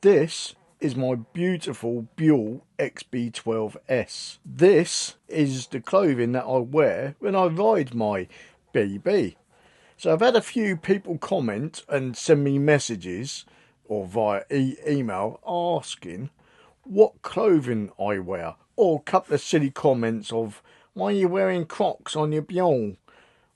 This is my beautiful Buell XB12S. This is the clothing that I wear when I ride my BB. So I've had a few people comment and send me messages or via email asking what clothing I wear, or a couple of silly comments of, why are you wearing Crocs on your Buell?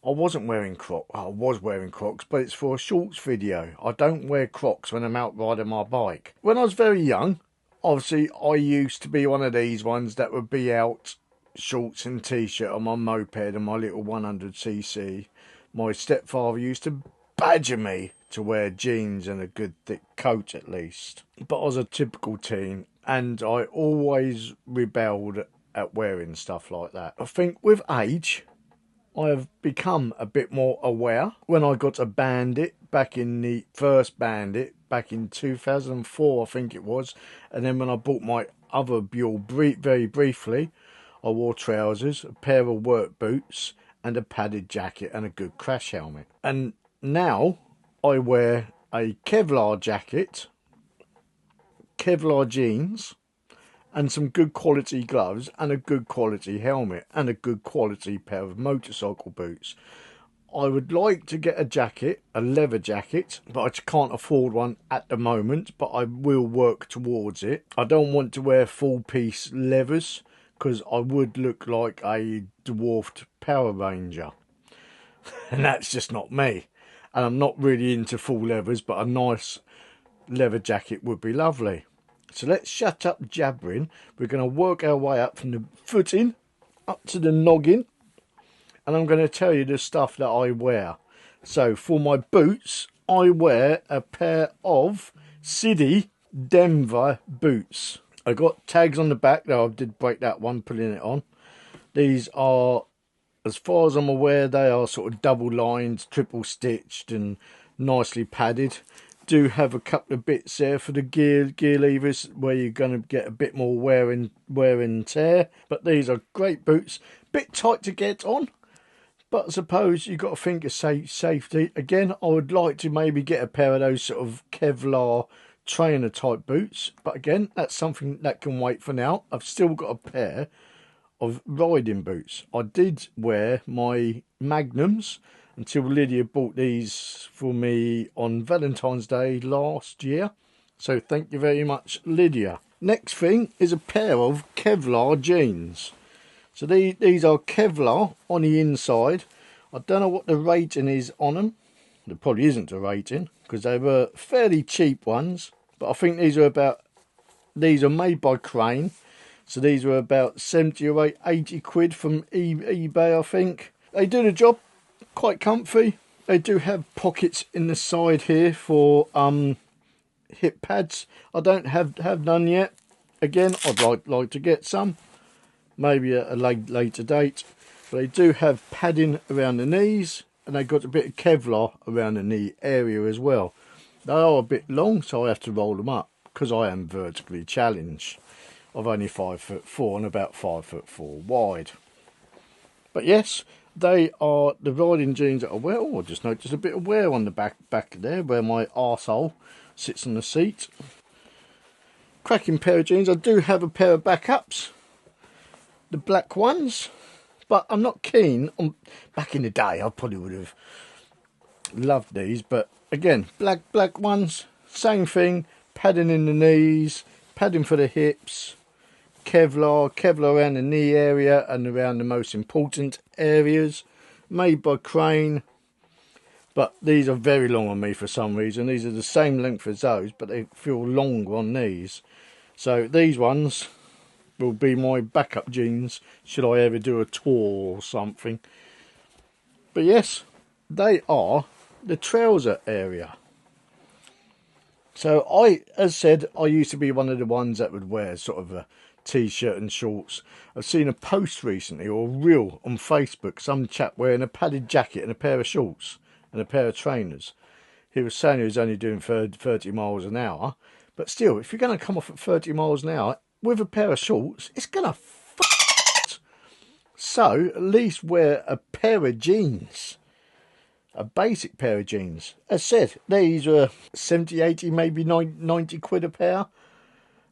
I wasn't wearing Crocs. I was wearing Crocs, but it's for a shorts video. I don't wear Crocs when I'm out riding my bike. When I was very young, obviously I used to be one of these ones that would be out shorts and t-shirt on my moped and my little 100cc. My stepfather used to badger me to wear jeans and a good thick coat at least. But I was a typical teen and I always rebelled at wearing stuff like that. I think with age, I have become a bit more aware. When I got a Bandit, back in the first Bandit, back in 2004 I think it was, and then when I bought my other Buell very briefly, I wore trousers, a pair of work boots and a padded jacket and a good crash helmet. And now I wear a Kevlar jacket, Kevlar jeans, and some good quality gloves and a good quality helmet and a good quality pair of motorcycle boots. I would like to get a jacket, a leather jacket, but I can't afford one at the moment, but I will work towards it. I don't want to wear full piece leathers because I would look like a dwarfed Power Ranger. And that's just not me. And I'm not really into full leathers, but a nice leather jacket would be lovely. So let's shut up jabbering. We're going to work our way up from the footing up to the noggin. And I'm going to tell you the stuff that I wear. So for my boots, I wear a pair of Sidi Denver boots. I got tags on the back, though I did break that one putting it on. These are, as far as I'm aware, they are sort of double lined, triple stitched and nicely padded. Do have a couple of bits there for the gear levers where you're going to get a bit more wear and tear. But these are great boots. Bit tight to get on, but I suppose you've got to think of safety. Again, I would like to maybe get a pair of those sort of Kevlar trainer type boots, but again, that's something that can wait for now. I've still got a pair of riding boots. I did wear my Magnums until Lydia bought these for me on Valentine's Day last year. So thank you very much, Lydia. Next thing is a pair of Kevlar jeans. So these are Kevlar on the inside. I don't know what the rating is on them. There probably isn't a rating because they were fairly cheap ones. But I think these are made by Crane. So these were about 70 or 80 quid from eBay, I think. They do the job. Quite comfy. They do have pockets in the side here for hip pads. I don't have none yet. Again, I'd like to get some, maybe at a later date. But they do have padding around the knees, and they've got a bit of Kevlar around the knee area as well. They are a bit long, so I have to roll them up because I am vertically challenged. I'm only 5'4" and about 5'4" wide. But yes, they are the riding jeans that I wear. Oh, I just noticed a bit of wear on the back there where my arsehole sits on the seat. Cracking pair of jeans. I do have a pair of backups, the black ones, but I'm not keen on. Back in the day, I probably would have loved these, but again, black ones, same thing. Padding in the knees, padding for the hips. Kevlar around the knee area and around the most important areas, made by Crane. But these are very long on me for some reason. These are the same length as those, but they feel longer on these. So these ones will be my backup jeans should I ever do a tour or something. But yes, they are the trouser area. So as said, I used to be one of the ones that would wear sort of a t-shirt and shorts. I've seen a post recently, or a reel on Facebook, some chap wearing a padded jacket and a pair of shorts and a pair of trainers. He was saying he was only doing 30 miles an hour, but still, if you're going to come off at 30 miles an hour with a pair of shorts, it's going to So at least wear a pair of jeans. a basic pair of jeans. As said, these were 70, 80, maybe 90 quid a pair.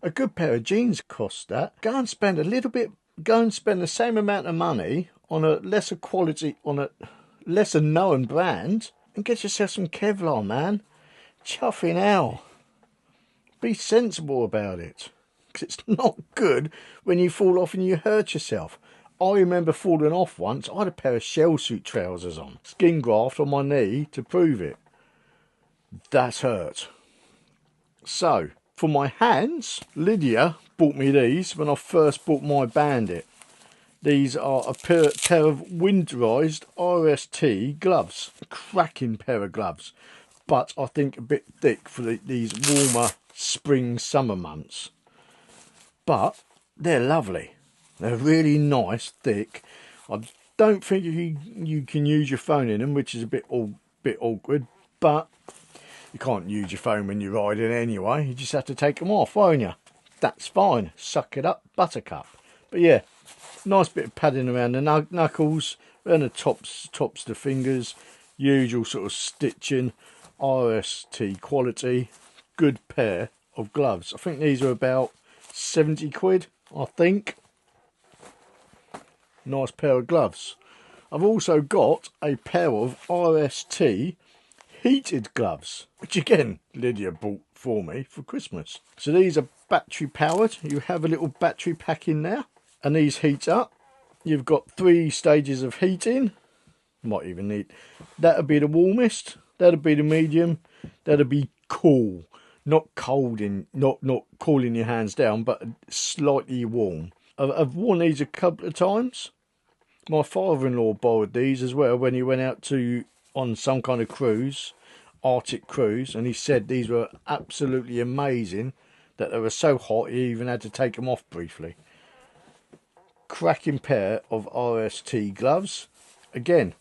A good pair of jeans costs that. Go and spend the same amount of money on a lesser quality, on a lesser known brand, and get yourself some Kevlar, man. Chuffing hell. Be sensible about it. Because it's not good when you fall off and you hurt yourself. I remember falling off once. I had a pair of shell suit trousers on. Skin graft on my knee to prove it. That's hurt. So, for my hands, Lydia bought me these when I first bought my Bandit. These are a pair of winterized RST gloves. Cracking pair of gloves. But I think a bit thick for these warmer spring, summer months. But they're lovely. They're really nice, thick. I don't think you can use your phone in them, which is a bit awkward. But you can't use your phone when you're riding anyway. You just have to take them off, won't you? That's fine. Suck it up, buttercup. But yeah, nice bit of padding around the knuckles, around the tops of the fingers. Usual sort of stitching. RST quality. Good pair of gloves. I think these are about 70 quid, I think. Nice pair of gloves. I've also got a pair of RST heated gloves, which again Lydia bought for me for Christmas. So these are battery powered. You have a little battery pack in there, and these heat up. You've got 3 stages of heating. Might even need, that'll be the warmest, that'll be the medium, that'll be cool. Not cold not cooling your hands down, but slightly warm. I've worn these a couple of times. My father-in-law borrowed these as well when he went out on some kind of cruise, Arctic cruise, and he said these were absolutely amazing, that they were so hot he even had to take them off briefly. Cracking pair of RST gloves. Again,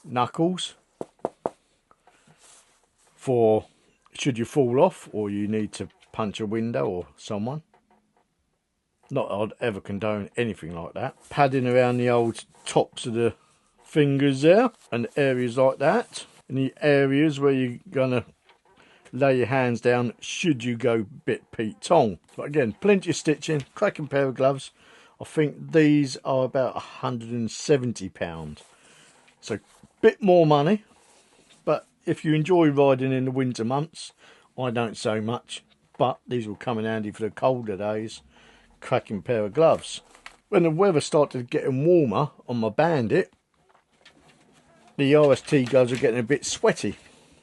knuckles for should you fall off or you need to punch a window or someone. Not that I'd ever condone anything like that. Padding around the old tops of the fingers there and areas like that. And the areas where you're going to lay your hands down should you go bit Pete Tong. But again, plenty of stitching, cracking pair of gloves. I think these are about £170. So bit more money. But if you enjoy riding in the winter months, I don't so much. But these will come in handy for the colder days. Cracking pair of gloves. When the weather started getting warmer on my Bandit, the RST gloves are getting a bit sweaty.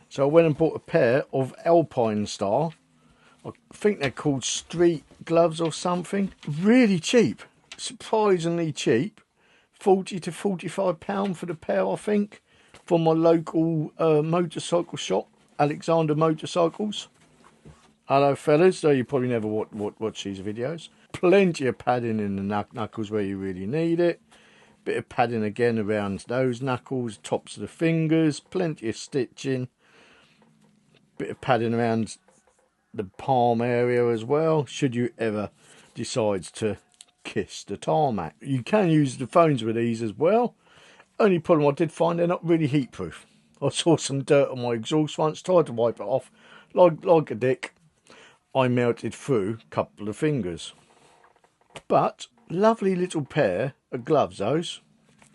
So I went and bought a pair of Alpinestyle. I think they're called street gloves or something. Really cheap. Surprisingly cheap. £40 to £45 for the pair, I think. From my local motorcycle shop, Alexander Motorcycles. Hello fellas, so you probably never watch these videos. Plenty of padding in the knuckles where you really need it. Bit of padding again around those knuckles, tops of the fingers. Plenty of stitching. Bit of padding around the palm area as well, should you ever decide to kiss the tarmac. You can use the phones with these as well. Only problem I did find, they're not really heat proof. I saw some dirt on my exhaust once, tried to wipe it off. Like a dick, I melted through a couple of fingers. But lovely little pair of gloves, those.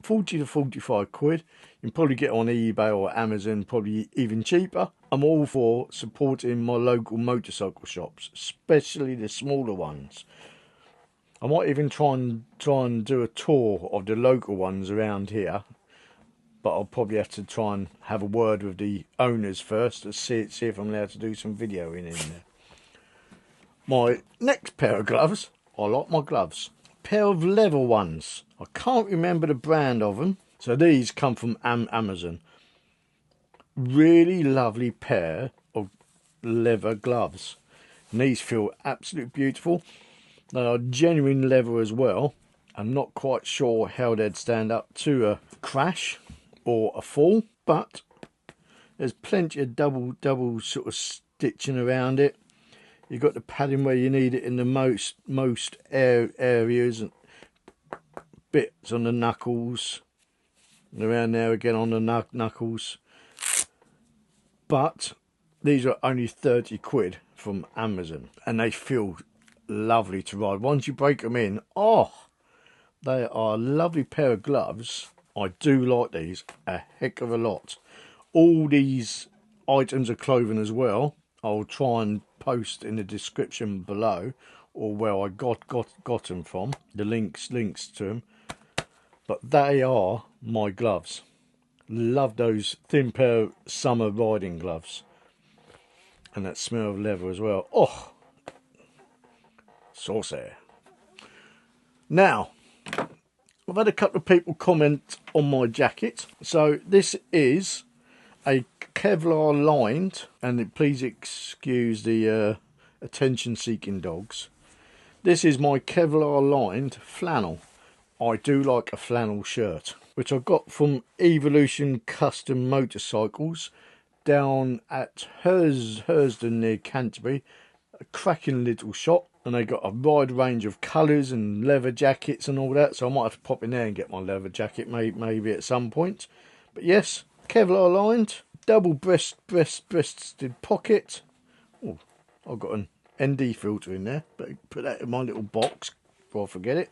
40 to 45 quid. You can probably get on eBay or Amazon, probably even cheaper. I'm all for supporting my local motorcycle shops, especially the smaller ones. I might even try and do a tour of the local ones around here, but I'll probably have to try and have a word with the owners first to see if I'm allowed to do some videoing in there. My next pair of gloves, I like my gloves. Pair of leather ones. I can't remember the brand of them. So these come from Amazon. Really lovely pair of leather gloves. And these feel absolutely beautiful. They are genuine leather as well. I'm not quite sure how they'd stand up to a crash or a fall, but there's plenty of double sort of stitching around it. You've got the padding where you need it in the most areas, and bits on the knuckles, and around there again on the knuckles. but these are only 30 quid from Amazon, and they feel lovely to ride. Once you break them in, oh, they are a lovely pair of gloves. I do like these a heck of a lot. All these items of clothing as well, I'll try and post in the description below, or where I got them from, the links to them. But they are my gloves. Love those thin pair of summer riding gloves, and that smell of leather as well. Oh, saucy. Now, I've had a couple of people comment on my jacket. So this is a Kevlar lined, and please excuse the attention-seeking dogs. This is my Kevlar lined flannel. I do like a flannel shirt, which I got from Evolution Custom Motorcycles down at Hersden near Canterbury. A cracking little shop, and they got a wide range of colours and leather jackets and all that, so I might have to pop in there and get my leather jacket maybe at some point. But yes, Kevlar lined, double breasted pocket. Oh, I've got an ND filter in there, but put that in my little box before I forget it.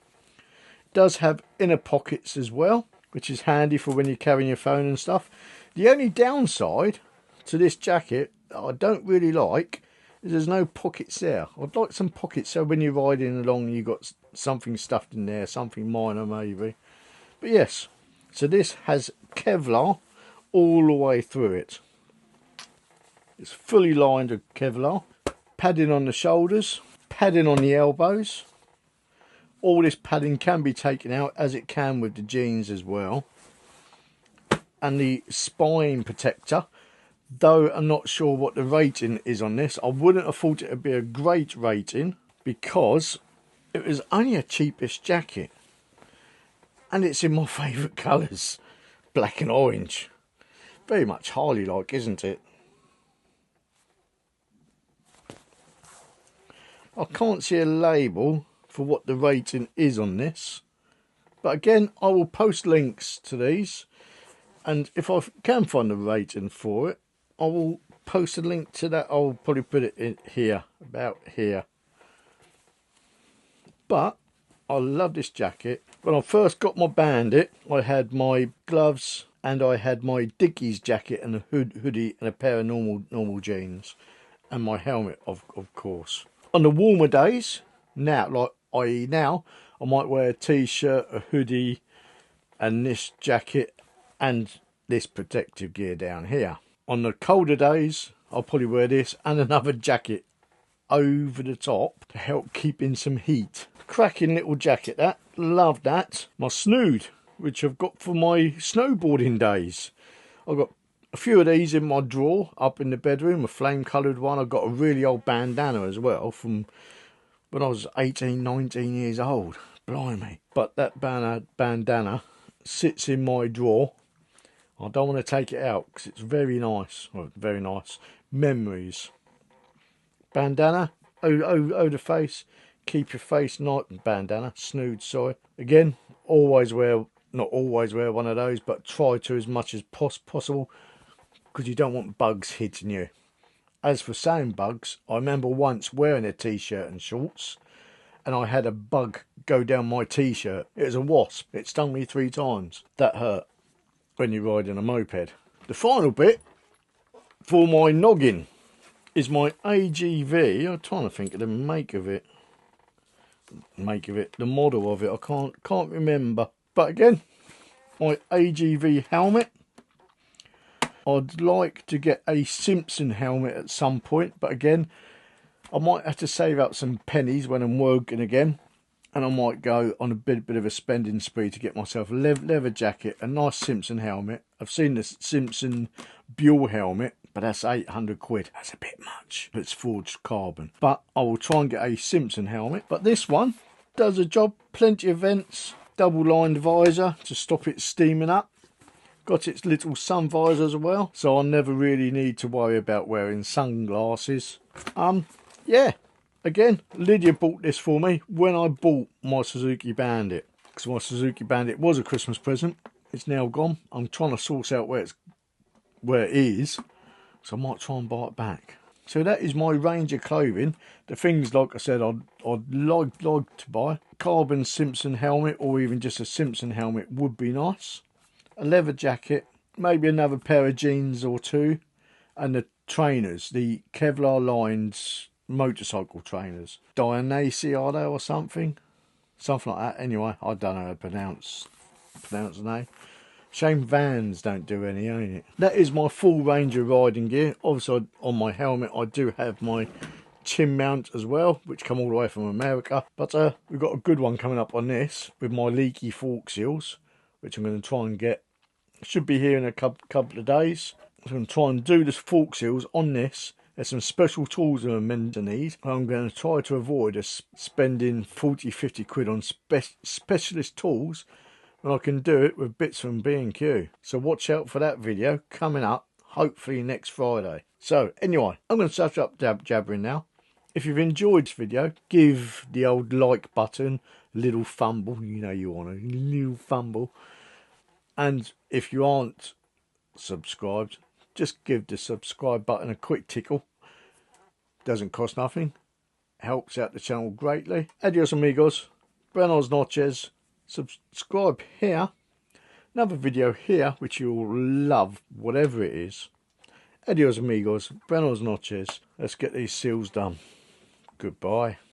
Does have inner pockets as well, which is handy for when you're carrying your phone and stuff. The only downside to this jacket that I don't really like is there's no pockets there. I'd like some pockets so when you're riding along you've got something stuffed in there, something minor maybe. But yes, so this has Kevlar all the way through it. It's fully lined with Kevlar. Padding on the shoulders, padding on the elbows. All this padding can be taken out, as it can with the jeans as well. And the spine protector, though I'm not sure what the rating is on this. I wouldn't have thought it would be a great rating, because it was only a cheapish jacket. And it's in my favourite colours, black and orange. Very much Harley-like, isn't it? I can't see a label for what the rating is on this, but again, I will post links to these, and if I can find a rating for it, I will post a link to that. I'll probably put it in here, about here. But I love this jacket. When I first got my Bandit, I had my gloves and I had my Dickies jacket and a hoodie and a pair of normal jeans, and my helmet of course. On the warmer days, now I might wear a t-shirt, a hoodie, and this jacket, and this protective gear down here. On the colder days, I'll probably wear this and another jacket over the top to help keep in some heat. Cracking little jacket, that. Love that. My snood, which I've got for my snowboarding days. I've got a few of these in my drawer up in the bedroom, a flame coloured one. I've got a really old bandana as well from when I was 18, 19 years old. Blimey. But that bandana sits in my drawer. I don't want to take it out because it's very nice. Well, very nice. Memories. Bandana over the face. Keep your face nice. Bandana. Snood, sorry. Again, not always wear one of those, but try to as much as possible, because you don't want bugs hitting you. As for saying bugs, I remember once wearing a t-shirt and shorts, and I had a bug go down my t-shirt. It was a wasp. It stung me 3 times. That hurt when you're riding a moped. The final bit for my noggin is my AGV. I'm trying to think of the make of it. The model of it. I can't remember. But again, my AGV helmet. I'd like to get a Simpson helmet at some point, but again, I might have to save up some pennies when I'm working again, and I might go on a bit of a spending spree to get myself a leather jacket, a nice Simpson helmet. I've seen the Simpson Buell helmet, but that's 800 quid. That's a bit much. It's forged carbon. But I will try and get a Simpson helmet. But this one does a job. Plenty of vents, double lined visor to stop it steaming up. Got its little sun visor as well, so I never really need to worry about wearing sunglasses. Yeah, again, Lydia bought this for me when I bought my Suzuki Bandit, because my Suzuki Bandit was a Christmas present. It's now gone. I'm trying to source out where it is, so I might try and buy it back. So that is my range of clothing. The things, like I said, I'd like to buy. Carbon Simpson helmet, or even just a Simpson helmet would be nice. A leather jacket, maybe another pair of jeans or two, and the trainers, the Kevlar lined motorcycle trainers. Dionysi are they, or something like that. Anyway, I don't know how to pronounce the name. Shame Vans don't do any, ain't it? That is my full range of riding gear. Obviously, on my helmet, I do have my chin mount as well, which come all the way from America. But we've got a good one coming up on this with my leaky fork seals, which I'm going to try and get. Should be here in a couple of days. I'm going to try and do the fork seals on this. There's some special tools I'm meant to need. I'm going to try to avoid spending 40-50 quid on specialist tools, and I can do it with bits from B&Q. So watch out for that video coming up, hopefully next Friday. So anyway, I'm going to shut up jabbering now. If you've enjoyed this video, give the old like button a little fumble. You know you want a little fumble. And if you aren't subscribed, just give the subscribe button a quick tickle. Doesn't cost nothing. Helps out the channel greatly. Adios amigos. Buenos noches. Subscribe here. Another video here which you'll love, whatever it is. Adios amigos. Buenos noches. Let's get these seals done. Goodbye.